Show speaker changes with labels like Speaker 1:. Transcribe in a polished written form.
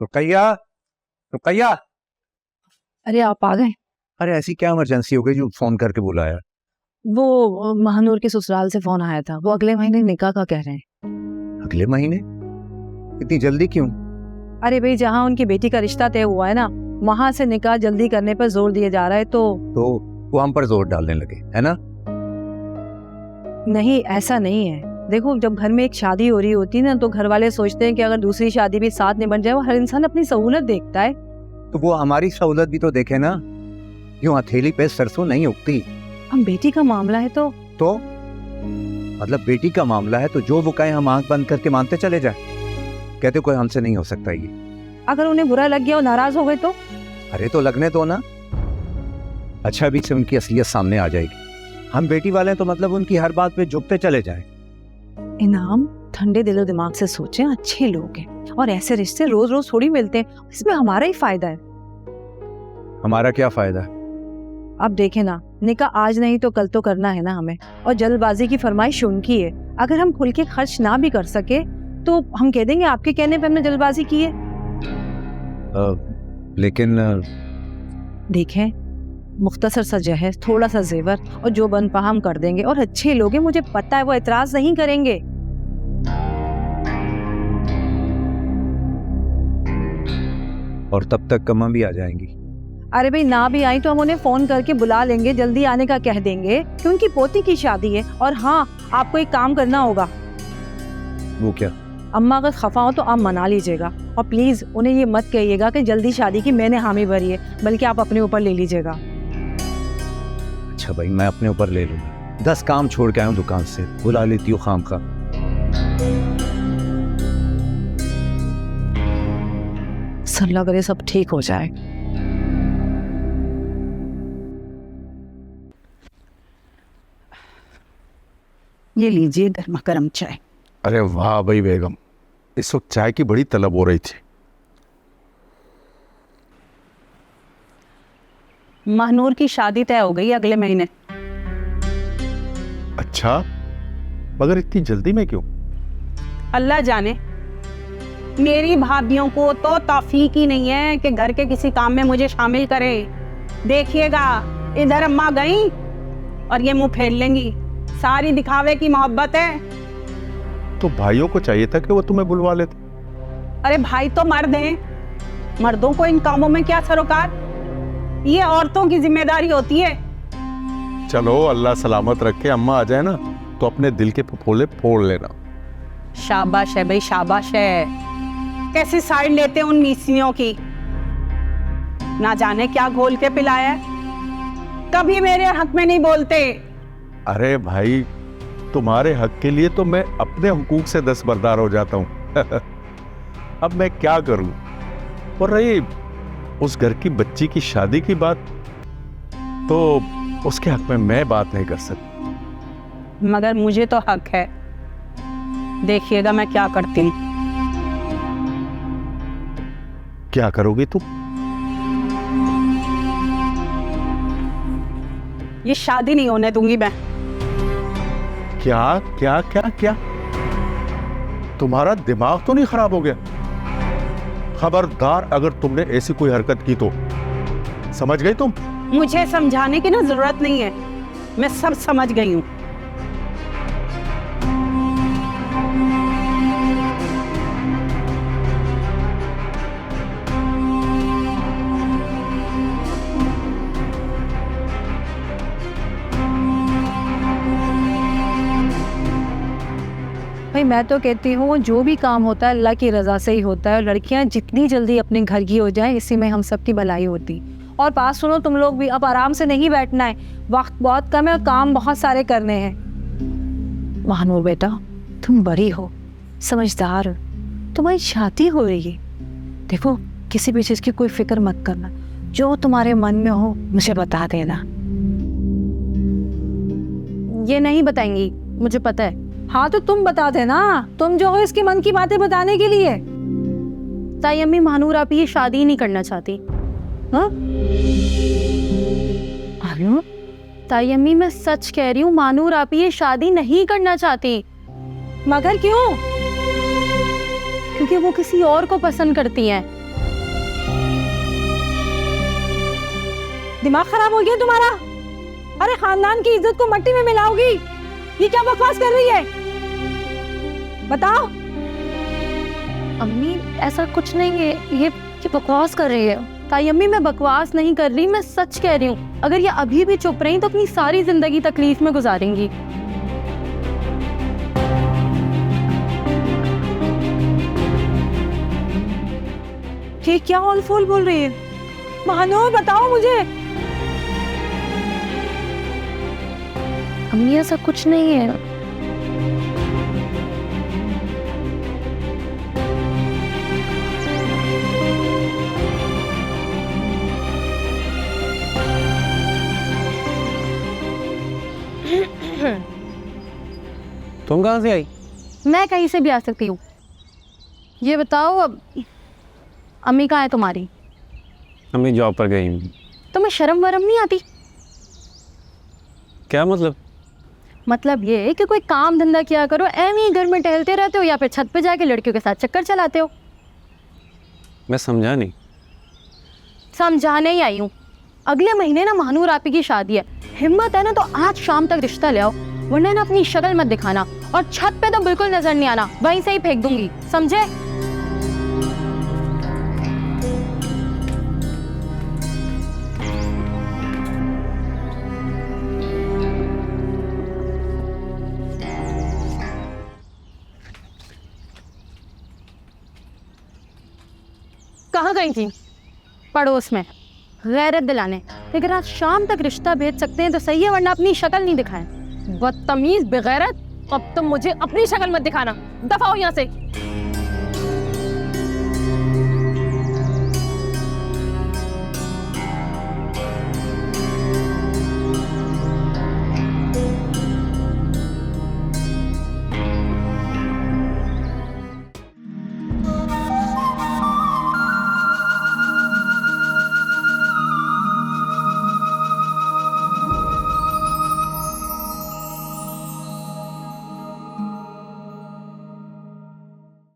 Speaker 1: रुकैया, रुकैया।
Speaker 2: अरे आप आ गए?
Speaker 1: अरे ऐसी क्या इमरजेंसी हो गई जो फोन करके बुलाया?
Speaker 2: वो महानूर के ससुराल से फोन आया था, वो अगले महीने निकाह का कह रहे हैं।
Speaker 1: अगले महीने? इतनी जल्दी क्यों?
Speaker 2: अरे भाई, जहाँ उनकी बेटी का रिश्ता तय हुआ है ना, वहाँ से निकाह जल्दी करने पर जोर दिया जा रहा है। तो
Speaker 1: वो हम पर जोर डालने लगे, है ना?
Speaker 2: नहीं, ऐसा नहीं है। देखो, जब घर में एक शादी हो रही होती है ना, तो घर वाले सोचते हैं कि अगर दूसरी शादी भी साथ में बन जाए। वो हर इंसान अपनी सहूलत देखता है।
Speaker 1: तो वो हमारी सहूलत भी तो देखे ना। यूं हथेली पे सरसों नहीं उगती।
Speaker 2: हम बेटी का मामला है तो
Speaker 1: मतलब बेटी का मामला है तो जो वो कहे हम आंख बंद करके मानते चले जाए। कहते कोई हमसे नहीं हो सकता ये।
Speaker 2: अगर उन्हें बुरा लग गया और नाराज हो गए तो?
Speaker 1: अरे तो लगने दो ना। अच्छा, अभी से उनकी असलियत सामने आ जाएगी। हम बेटी वाले हैं तो मतलब उनकी हर बात पे झुकते चले जाए।
Speaker 2: इनाम, ठंडे दिलो दिमाग से सोचें, अच्छे लोग हैं और ऐसे रिश्ते रोज रोज थोड़ी मिलते हैं। इसमें हमारा ही फायदा है।
Speaker 1: हमारा क्या फायदा?
Speaker 2: अब देखे ना, निकाह आज नहीं तो कल तो करना है ना हमें। और जल्दबाजी की फरमाइश उनकी है। अगर हम खुल के खर्च ना भी कर सके तो हम कह देंगे आपके कहने पे हमने जल्दबाजी की है।
Speaker 1: लेकिन
Speaker 2: देखें, मुख्तसर सा जहेज, थोड़ा सा जेवर और जो बन पा हम कर देंगे। और अच्छे लोग हैं, मुझे पता है वो एतराज नहीं करेंगे।
Speaker 1: और तब तक कमा भी आ जाएंगी।
Speaker 2: अरे भाई, ना भी आई तो हम उन्हें फोन करके बुला लेंगे, जल्दी आने का कह देंगे कि उनकी पोती की शादी है। और हाँ, आपको एक काम करना होगा।
Speaker 1: वो क्या?
Speaker 2: अम्मा अगर खफा हो तो आप मना लीजिएगा। और प्लीज उन्हें ये मत कहिएगा कि जल्दी शादी की मैंने हामी भरी है, बल्कि आप अपने ऊपर ले लीजिएगा।
Speaker 1: अच्छा भाई, मैं अपने ऊपर ले लूंगा। 10 काम छोड़ के आया हूँ दुकान से, बुला लेती हूँ खाम खा।
Speaker 2: अल्लाह करे सब ठीक हो जाए। ये लीजिए गर्मा गर्म चाय।
Speaker 3: अरे वाह भाई बेगम, इस वक्त चाय की बड़ी तलब हो रही थी।
Speaker 4: महानूर की शादी तय हो गई अगले महीने।
Speaker 3: अच्छा, मगर इतनी जल्दी में क्यों?
Speaker 4: अल्लाह जाने, मेरी भाभियों को तो तौफीक ही नहीं है कि घर के किसी काम में मुझे शामिल करें। देखिएगा, इधर अम्मा गई और ये मुंह फेर लेंगी। सारी दिखावे की मोहब्बत है।
Speaker 3: तो भाइयों को चाहिए था कि वो तुम्हें बुलवा लेते।
Speaker 4: अरे भाई तो मर्द हैं, मर्दों को इन कामों में क्या सरोकार। ये औरतों की जिम्मेदारी होती है।
Speaker 3: चलो अल्लाह सलामत रखे, अम्मा आ जाए ना तो अपने दिल के फफोले फोड़ लेना।
Speaker 4: शाबाश है भाई, शाबाश है। कैसी साइड लेते हैं उन मीसियों की। ना जाने क्या घोल के पिलाया है, कभी मेरे हक में नहीं बोलते।
Speaker 3: अरे भाई, तुम्हारे हक के लिए तो मैं अपने हुकूक से दस्तबरदार हो जाता हूँ। अब मैं क्या करूं? और रही उस घर की बच्ची की शादी की बात, तो उसके हक में मैं बात नहीं कर सकता।
Speaker 4: मगर मुझे तो हक है। देखिएगा मैं क्या करती हूँ।
Speaker 3: क्या करोगी तुम?
Speaker 4: ये शादी नहीं होने दूंगी मैं।
Speaker 3: क्या क्या क्या क्या? तुम्हारा दिमाग तो नहीं खराब हो गया? खबरदार अगर तुमने ऐसी कोई हरकत की तो। समझ गई तुम?
Speaker 4: मुझे समझाने की ना जरूरत नहीं है, मैं सब समझ गई हूँ।
Speaker 2: भाई, मैं तो कहती हूँ जो भी काम होता है अल्लाह की रजा से ही होता है। और लड़कियां जितनी जल्दी अपने घर की हो जाएं, इसी में हम सबकी भलाई होती। और बात सुनो, तुम लोग भी अब आराम से नहीं बैठना है। वक्त बहुत कम है और काम बहुत सारे करने हैं। महानूर बेटा, तुम बड़ी हो, समझदार हो, तुम्हारी शादी हो रही है। देखो, किसी भी चीज़ की कोई फिक्र मत करना। जो तुम्हारे मन में हो मुझे बता देना।
Speaker 5: ये नहीं बताएंगी, मुझे पता है।
Speaker 2: हाँ तो तुम बता देना, तुम जो हो इसके मन की बातें बताने के लिए।
Speaker 5: ताई अम्मी, महानूर आप ये शादी नहीं करना चाहती।
Speaker 2: हाँ?
Speaker 5: अरे ताई अम्मी, मैं सच कह रही हूँ, महानूर आप ये शादी नहीं करना चाहती।
Speaker 2: मगर क्यों?
Speaker 5: क्योंकि वो किसी और को पसंद करती हैं।
Speaker 2: दिमाग खराब हो गया तुम्हारा? अरे खानदान की इज्जत को मट्टी में मिलाओगी? ये क्या बकवास कर रही है? बताओ।
Speaker 5: अम्मी ऐसा कुछ नहीं है, ये बकवास कर रही है। ताई अम्मी मैं बकवास नहीं कर रही, मैं सच कह रही हूँ। अगर ये अभी भी चुप रही तो अपनी सारी जिंदगी तकलीफ में गुजारेंगी।
Speaker 2: ये क्या ऑल फूल बोल रही है? महानूर बताओ मुझे।
Speaker 5: अम्मी ऐसा कुछ नहीं है।
Speaker 1: तुम कहाँ से आई?
Speaker 5: मैं कहीं से भी आ सकती हूँ। ये बताओ अब अम्मी कहाँ है तुम्हारी?
Speaker 6: अम्मी जॉब पर गई हूँ।
Speaker 5: तुम्हें शर्म वरम नहीं आती?
Speaker 6: क्या मतलब?
Speaker 5: मतलब ये है कि कोई काम धंधा किया करो, ऐਵੇਂ ही घर में टहलते रहते हो या फिर छत पे जाके लड़कियों के साथ चक्कर चलाते हो।
Speaker 6: मैं समझा नहीं।
Speaker 5: समझाने ही आई हूँ। अगले महीने ना महानूर आपी की शादी है। हिम्मत है ना तो आज शाम तक रिश्ता ले आओ, वरना ना अपनी शक्ल मत दिखाना और छत पे तो बिल्कुल नजर नहीं आना, वहीं से ही फेंक दूंगी, समझे? कहाँ गई थी? पड़ोस में गैरत दिलाने। लेकिन आज शाम तक रिश्ता भेज सकते हैं तो सही है, वरना अपनी शक्ल नहीं दिखाएं। बदतमीज, बेगैरत। अब तुम मुझे अपनी शक्ल मत दिखाना, दफा हो यहाँ से।